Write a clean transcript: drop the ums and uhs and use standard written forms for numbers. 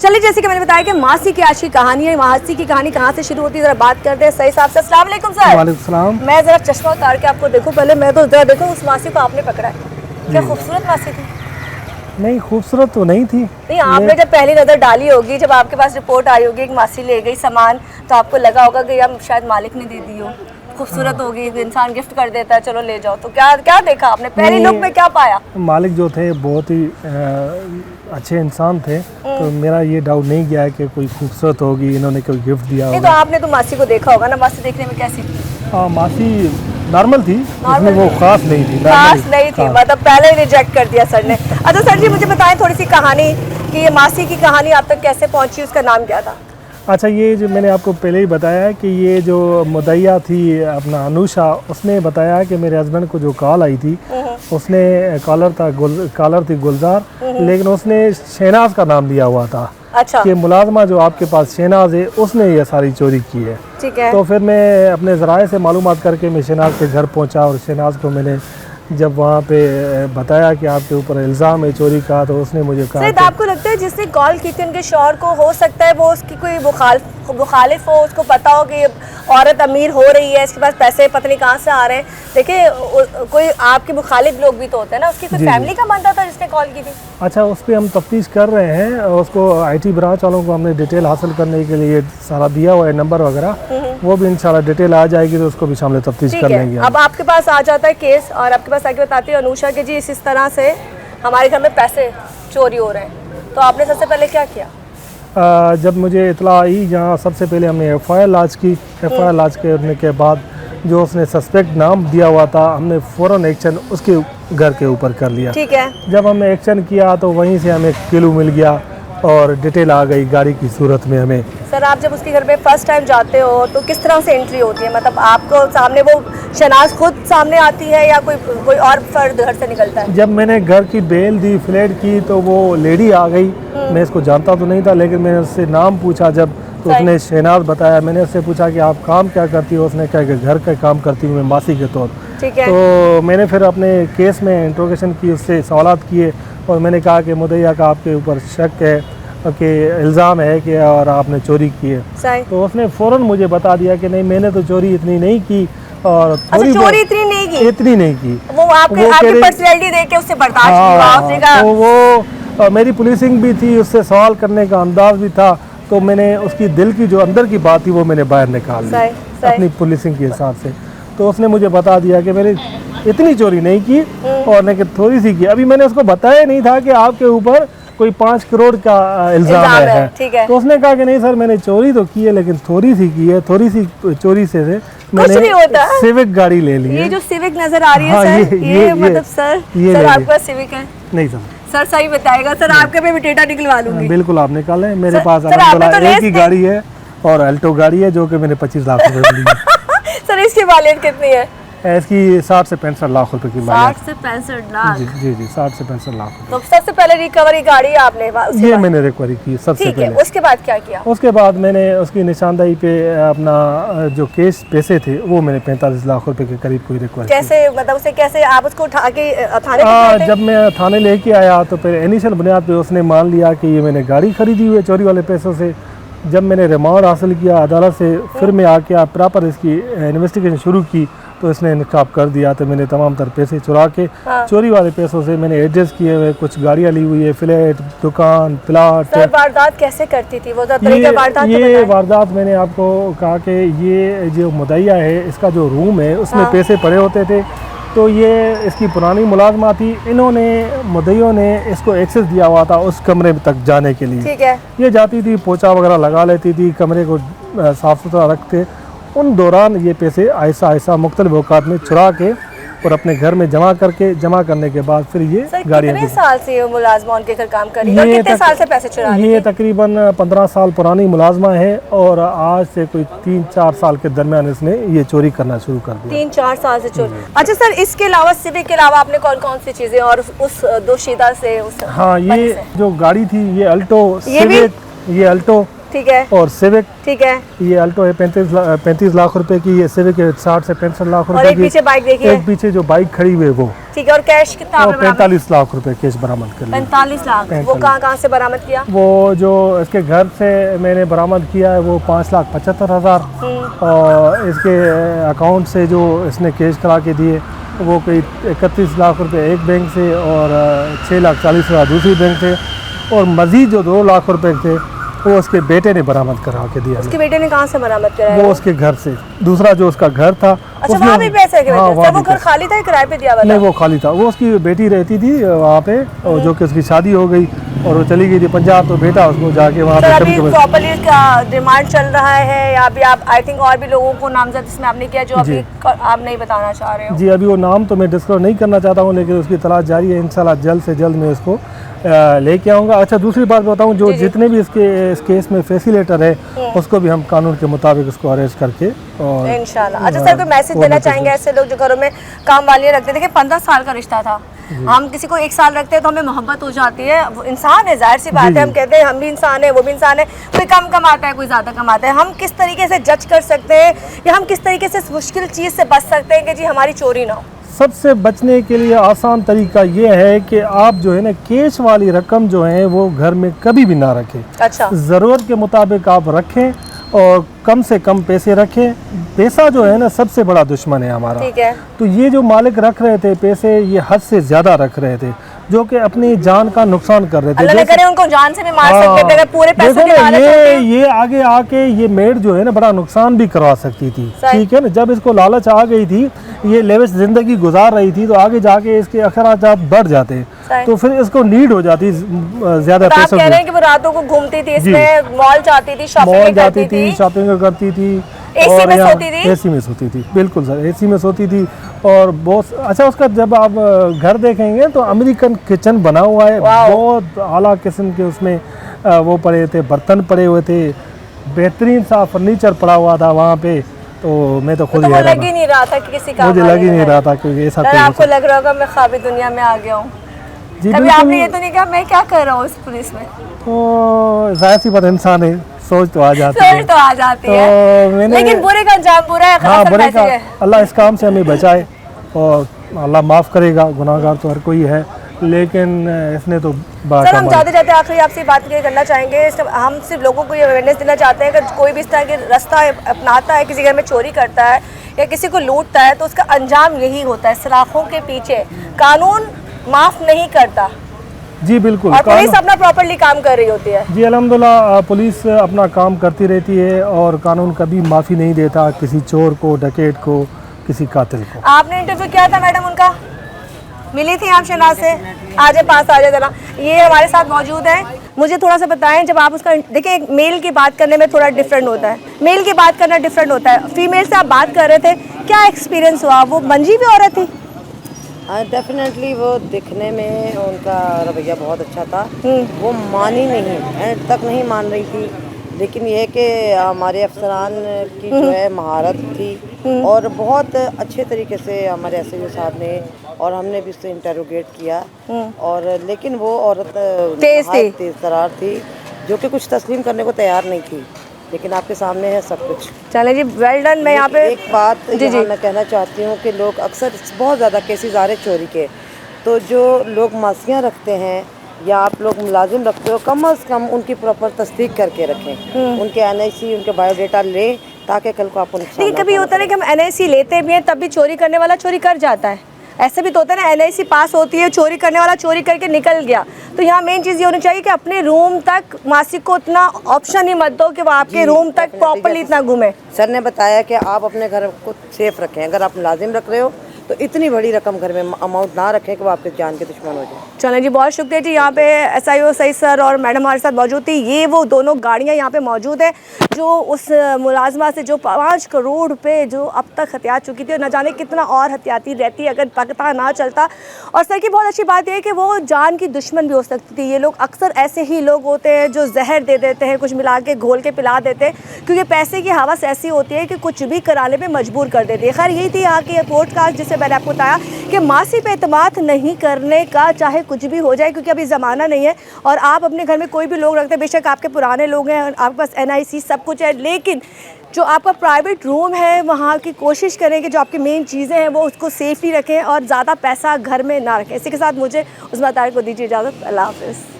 चलिए, जैसे कि मैंने बताया कि मासी की आज की कहानी है। मासी की कहानी कहाँ से शुरू होती है, जरा बात करते हैं सही साहब से। अस्सलाम वालेकुम सर। वालेकुम सलाम। मैं जरा चश्मा उतार के आपको देखूं पहले, मैं तो जरा देखो उस मासी को आपने पकड़ा है, क्या खूबसूरत मासी थी। नहीं, खूबसूरत तो नहीं थी। नहीं, आपने जब पहली नज़र डाली होगी, जब आपके पास रिपोर्ट आई होगी एक मासी ले गई सामान, तो आपको लगा होगा कि यार शायद मालिक ने दे दी हो, खूबसूरत होगी, इंसान गिफ्ट कर देता है, चलो ले जाओ। तो क्या क्या देखा आपने पहली लुक में, क्या पाया? मालिक जो थे बहुत ही अच्छे इंसान थे, तो मेरा ये डाउट नहीं गया है कि कोई खूबसूरत होगी, इन्होंने कोई गिफ्ट दिया होगा। नहीं, तो आपने तो मासी को देखा होगा ना, मासी देखने में कैसी थी? हाँ, मासी नॉर्मल थी, इसमें वो खास नहीं थी। खास नहीं थी, मतलब पहले ही रिजेक्ट कर दिया सर ने। अच्छा सर जी, मुझे बताएं थोड़ी सी कहानी कि ये मासी की कहानी आप तक कैसे पहुंची, उसका नाम क्या था? अच्छा, ये जो मैंने आपको पहले ही बताया है कि ये जो मुदैया थी अपना अनुषा, उसने बताया कि मेरे हस्बैंड को जो कॉल आई थी, उसने कॉलर थी गुलजार, लेकिन उसने शहनाज का नाम लिया हुआ था। अच्छा। कि मुलाजमा जो आपके पास शहनाज है, उसने ये सारी चोरी की है। ठीक है। तो फिर मैं अपने ज़राए से मालूमात करके मैं शहनाज के घर पहुंचा, और शहनाज को मैंने जब वहाँ पे बताया कि आपके ऊपर इल्ज़ाम है चोरी का, तो उसने मुझे कहा सर, आपको लगता है जिसने कॉल की थी उनके शौहर को, हो सकता है वो उसकी कोई मुखालिफ हो, उसको पता हो कि औरत अमीर हो रही है, इसके पास पैसे पता नहीं कहाँ से आ रहे हैं। देखिए, कोई आपके मुखालिफ लोग भी तो होते हैं ना, उसकी कोई फैमिली का बंदा था जिसने कॉल की थी? अच्छा, उस पर हम तफ्तीश कर रहे हैं, उसको IT ब्रांच वालों को हमने डिटेल हासिल करने के लिए सारा दिया हुआ है, नंबर वगैरह, वो भी इंशाल्लाह डिटेल आ जाएगी तो उसको भी शामिल तफ्तीश कर लेंगे। अब आपके पास आ जाता है केस, और आपके पास आके बताती है अनुषा कि जी इस तरह से हमारे घर में पैसे चोरी हो रहे हैं, तो आपने सबसे पहले क्या किया? जब मुझे इतला आई, जहाँ सबसे पहले हमने FIR लॉन्च की। FIR लॉन्च करने के बाद जो उसने सस्पेक्ट नाम दिया हुआ था, हमने फ़ौरन एक्शन उसके घर के ऊपर कर लिया। ठीक है। जब हमने एक्शन किया तो वहीं से हमें क्लू मिल गया और डिटेल आ गई गाड़ी की सूरत में हमें। सर, आप जब उसके घर में फर्स्ट टाइम जाते हो तो किस तरह से एंट्री होती है? मतलब आपको सामने वो शनाज खुद सामने आती है या कोई और फर्द घर से निकलता है? जब मैंने घर की बेल दी, फ्लैट की, तो वो लेडी आ गई। मैं इसको जानता तो नहीं था, लेकिन मैंने उससे नाम पूछा जब, तो उसने शहनाज बताया। मैंने उससे पूछा कि आप काम क्या करती हो, उसने कहा कि घर का काम करती हूँ मैं मासी के तौर। ठीक है। तो मैंने फिर अपने केस में इंट्रोगेशन की, उससे सवालात किए, और मैंने कहा कि मुदैया का आपके ऊपर शक है कि इल्ज़ाम है कि और आपने चोरी की है। तो उसने फ़ौरन मुझे बता दिया कि नहीं, मैंने तो चोरी इतनी नहीं की, और चोरी इतनी नहीं की। वो आपकी पर्सनैलिटी देख के उससे बर्दाश्त नहीं हुआ। तो वो मेरी पुलिसिंग भी थी, उससे सवाल करने का अंदाज भी था, तो मैंने उसकी दिल की जो अंदर की बात थी वो मैंने बाहर निकाल ली अपनी पुलिसिंग के हिसाब से। तो उसने मुझे बता दिया कि मैंने इतनी चोरी नहीं की, और लेकिन थोड़ी सी की। अभी मैंने उसको बताया नहीं था कि आपके ऊपर कोई 5 करोड़ का इल्ज़ाम है। ठीक है। तो उसने कहा कि नहीं सर, मैंने चोरी तो की है, लेकिन थोड़ी सी की है। थोड़ी सी चोरी से मैंने सिविक गाड़ी ले ली है। ये जो सिविक नजर आ रही है, हाँ, सर, ये मतलब सर आपका सिविक है? नहीं सर सही बताएगा सर, आपके पे भी डेटा निकलवा लूंगी। बिल्कुल, आप निकालें। मेरे पास एक ही गाड़ी है, और अल्टो गाड़ी है, जो कि मैंने 25 लाख रुपए दी है। सर, इसकी मालियत कितनी है? इसकी 60 से 65 लाख रुपए की मालियत। 60 से 65 लाख? जी, 60 से 65 लाख। तो सबसे पहले रिकवरी गाड़ी आपने ये मैंने रिकवरी की सबसे पहले। उसके बाद क्या किया? उसके बाद मैंने उसकी निशानदाही पे अपना जो केस पैसे थे, वो मैंने 45 लाख रुपए के करीब कोई रिकवरी। कैसे, मतलब उसे कैसे आप उसको उठा के थाने? जब मैं थाने लेके आया तो फिर इनिशियल बुनियाद पे उसने मान लिया कि ये मैंने गाड़ी खरीदी हुई है चोरी वाले पैसों से। जब मैंने रिमांड हासिल किया अदालत से, फिर मैं आके प्रॉपर इसकी इन्वेस्टिगेशन शुरू की, तो इसने इनकाब कर दिया। तो मैंने तमाम तर पैसे चुरा के, चोरी वाले पैसों से मैंने एडजस्ट किए हुए, कुछ गाड़ियाँ ली हुई है, फ्लैट, दुकान, प्लाट। वारदात कैसे करती थी वो? ये वारदात मैंने आपको कहा कि ये जो मुदैया है, इसका जो रूम है उसमें पैसे पड़े होते थे। तो ये इसकी पुरानी मुलाजमा थी, इन्होंने मुदैयों ने इसको एक्सेस दिया हुआ था उस कमरे तक जाने के लिए। ठीक है। ये जाती थी, पोछा वगैरह लगा लेती थी, कमरे को साफ़ सुथरा रखते। उन दौरान ये पैसे ऐसा मुख्तलिफ औकात में चुरा के और अपने घर में जमा करने के बाद फिर ये गाड़ियाँ। कितने साल से ये मुलाजमा उनके घर काम कर रही है और कितने साल से पैसे चुरा रही है? ये तकरीबन 15 साल पुरानी मुलाजमा है, और आज से कोई 3-4 साल के दरमियान इसने ये चोरी करना शुरू कर दिया। 3-4 साल से चोरी। अच्छा सर, इसके अलावा सिविक के अलावा आपने कौन कौन सी चीजें और उस दोशीदा से? हाँ, ये जो गाड़ी थी, ये अल्टो सिविक, ये अल्टो, ठीक है, और सिविक, ठीक है, ये अल्टो है 35 लाख रुपए की, ये सिविक है 60 से 65 लाख रुपए की। और एक पीछे बाइक देखिए, एक पीछे जो बाइक खड़ी हुई है वो ठीक है, और कैश कितना आपने बरामद? 45 लाख रुपए कैश बरामद कर लिया। 45 लाख। वो कहाँ से बरामद किया? वो जो इसके घर से मैंने बरामद किया है वो 5,75,000 और इसके अकाउंट से जो इसने कैश करा के दिए वो कोई 31 लाख रुपए एक बैंक से और 6,40,000 दूसरी बैंक से, और मज़ीद जो 2 लाख रुपए थे वो उसके बेटे ने बरामद करा के दिया। उसके बेटे ने कहाँ से बरामद कराया? वो उसके घर से, दूसरा जो उसका घर था। अच्छा, वहाँ भी पैसे के? हाँ, वो घर खाली था, किराए पे दिया हुआ था? नहीं, वो खाली था। वो उसकी बेटी रहती थी वहाँ पे, और जो कि उसकी शादी हो गई और वो चली गई थी पंजाब, तो बेटा उसको जाके वहाँ पे अभी प्रॉपर्ली का डिमांड चल रहा है या अभी आप आई थिंक और भी लोगों को नामजद इसमें आपने किया जो अभी आप नहीं बताना चाह रहे हो? जी, अभी वो नाम तो मैं डिस्क्लोज नहीं करना चाहता हूँ, लेकिन उसकी तलाश जारी है। इंशाल्लाह जल्द से जल्द मैं उसको लेके आऊँगा। अच्छा, दूसरी बात बताऊँ, जो जितने भी इस केस में फैसिलेटर है उसको भी हम कानून के मुताबिक उसको अरेस्ट करके और इंशाल्लाह। अच्छा सर, कोई मैसेज देना चाहेंगे ऐसे लोग जो घरों में काम वाले रखते? देखिए 15 साल का रिश्ता था, हम किसी को 1 साल रखते हैं तो हमें मोहब्बत हो जाती है। वो इंसान है, जाहिर सी बात है, हम कहते हैं हम भी इंसान है, वो भी इंसान है, कोई कम कमाता है, कोई ज़्यादा कमाता है। हम किस तरीके से जज कर सकते हैं या हम किस तरीके से इस मुश्किल चीज़ से बच सकते हैं कि जी हमारी चोरी ना हो? सबसे बचने के लिए आसान तरीका ये है कि आप जो है ना कैश वाली रकम जो है वो घर में कभी भी ना रखें। अच्छा, ज़रूरत के मुताबिक आप रखें और कम से कम पैसे रखें। पैसा जो है ना सबसे बड़ा दुश्मन है हमारा। ठीक है। तो ये जो मालिक रख रहे थे पैसे, ये हद से ज़्यादा रख रहे थे, जो कि अपनी जान का नुकसान कर रहे थे। अल्लाह न करे उनको जान से भी मार सकते थे अगर पूरे पैसों की लालच होती। ये आगे आके ये मेड जो है ना बड़ा नुकसान भी करवा सकती थी। ठीक है ना, जब इसको लालच आ गई थी, ये लेविश जिंदगी गुजार रही थी, तो आगे जाके इसके अखराजात बढ़ जाते, तो फिर इसको नीड हो जाती ज्यादा पैसों की। कह रहे हैं कि वो रातों को घूमती थी, इसमें मॉल जाती थी, शॉपिंग जाती थी, शॉपिंग करती थी, एसी में सोती थी। एसी में सोती थी, बिल्कुल सर, एसी में सोती थी। और बहुत अच्छा, उसका जब आप घर देखेंगे तो अमेरिकन किचन बना हुआ है, बहुत आला किस्म के उसमें वो पड़े थे, बर्तन पड़े हुए थे, बेहतरीन सा फर्नीचर पड़ा हुआ था वहाँ पे। तो मैं तो खुद लग ही नहीं रहा था कि किसी काम मुझे लग ही नहीं रहा था क्योंकि ऐसा आपको लग रहा होगा मैं ख्वाबी दुनिया में आ गया हूँ। कभी आपने ये तो नहीं कहा मैं क्या कर रहा हूँ इस पुलिस में? तो जाहिर सी बात, इंसान है, सोच तो आ जाती है। तो आ जाती है, लेकिन बुरे का अंजाम बुरा है। हाँ, बुरे का अल्लाह इस काम से हमें बचाए और अल्लाह माफ़ करेगा, गुनाहगार तो हर कोई है, लेकिन इसने तो सर हम जाते जाते आखिरी आपसे बात करना चाहेंगे। हम सिर्फ लोगों को ये अवेयरनेस देना चाहते हैं कि कोई भी इस तरह के रास्ता अपनाता है, किसी घर में चोरी करता है या किसी को लूटता है, तो उसका अंजाम यही होता है, सलाखों के पीछे। कानून माफ़ नहीं करता। जी बिल्कुल, और पुलिस अपना प्रॉपर्ली काम कर रही होती है। जी अल्हम्दुलिल्लाह, पुलिस अपना काम करती रहती है और कानून कभी माफ़ी नहीं देता किसी चोर को, डकैत को, किसी कातिल को। आपने इंटरव्यू किया था मैडम उनका, मिली थी आप शहनाज से? आजे पास आ जाए जरा, ये हमारे साथ मौजूद है। मुझे थोड़ा सा बताएं, जब आप उसका देखिए, मेल की बात करने में थोड़ा डिफरेंट होता है, मेल की बात करना डिफरेंट होता है। फीमेल से आप बात कर रहे थे, क्या एक्सपीरियंस हुआ? वो मंजी भी औरत थी? डेफिनेटली वो दिखने में उनका रवैया बहुत अच्छा था। वो मानी नहीं, एंड तक नहीं मान रही थी, लेकिन ये कि हमारे अफसरान की जो है महारत थी और बहुत अच्छे तरीके से हमारे एसएचओ साहब ने और हमने भी उससे इंटरोगेट किया। और लेकिन वो औरत तेज तरार थी जो कि कुछ तस्लीम करने को तैयार नहीं थी, लेकिन आपके सामने है सब कुछ। चले जी, वेल डन। मैं यहाँ पे एक बात यहाँ मैं कहना चाहती हूँ कि लोग अक्सर बहुत ज़्यादा केसेस आ रहे चोरी के, तो जो लोग मासियाँ रखते हैं या आप लोग मुलाजिम रखते हो, कम अज़ कम उनकी प्रॉपर तस्दीक करके रखें, उनके एनआईसी, उनके बायोडाटा लें, ताकि कल को आपको नुकसान। लेकिन कभी होता है कि हम एनआईसी लेते भी हैं तब भी चोरी करने वाला चोरी कर जाता है। ऐसे भी तो होता है ना, एनआईसी पास होती है, चोरी करने वाला चोरी करके निकल गया। तो यहाँ मेन चीज़ ये होनी चाहिए कि अपने रूम तक मासिक को इतना ऑप्शन ही मत दो कि वो आपके रूम तक प्रॉपर्ली इतना घूमे। सर ने बताया कि आप अपने घर को सेफ रखें, अगर आप मुलाजिम रख रहे हो तो इतनी बड़ी रकम घर में अमाउंट ना रखें कि वो आपके जान के दुश्मन हो जाए। चलें जी, बहुत शुक्रिया जी। यहाँ पे एसआईओ सईद सर और मैडम हमारे साथ मौजूद थी। ये वो दोनों गाड़ियाँ यहाँ पे मौजूद है जो उस मुलाजमा से जो 5 करोड़ रुपए जो अब तक हत्या चुकी थी, और न जाने कितना और हत्याती रहती अगर पता ना चलता। और सर की बहुत अच्छी बात यह है कि वो जान की दुश्मन भी हो सकती थी। ये लोग अक्सर ऐसे ही लोग होते हैं जो जहर दे देते हैं, कुछ मिला के घोल के पिला देते हैं, क्योंकि पैसे की हवस ऐसी होती है कि कुछ भी कराने पर मजबूर कर देती है। खैर यही थी यहाँ की पॉडकास्ट जिसे मैंने आपको बताया कि मासी पे एतमाद नहीं करने का, चाहे कुछ भी हो जाए, क्योंकि अभी ज़माना नहीं है। और आप अपने घर में कोई भी लोग रखते हैं, बेशक आपके पुराने लोग हैं, आपके पास NIC सब कुछ है, लेकिन जो आपका प्राइवेट रूम है वहाँ की कोशिश करें कि जो आपकी मेन चीज़ें हैं वो उसको सेफली रखें और ज़्यादा पैसा घर में ना रखें। इसी के साथ मुझे उस्मा तारिक को दीजिए इजाज़त। अल्लाह हाफ़िज़।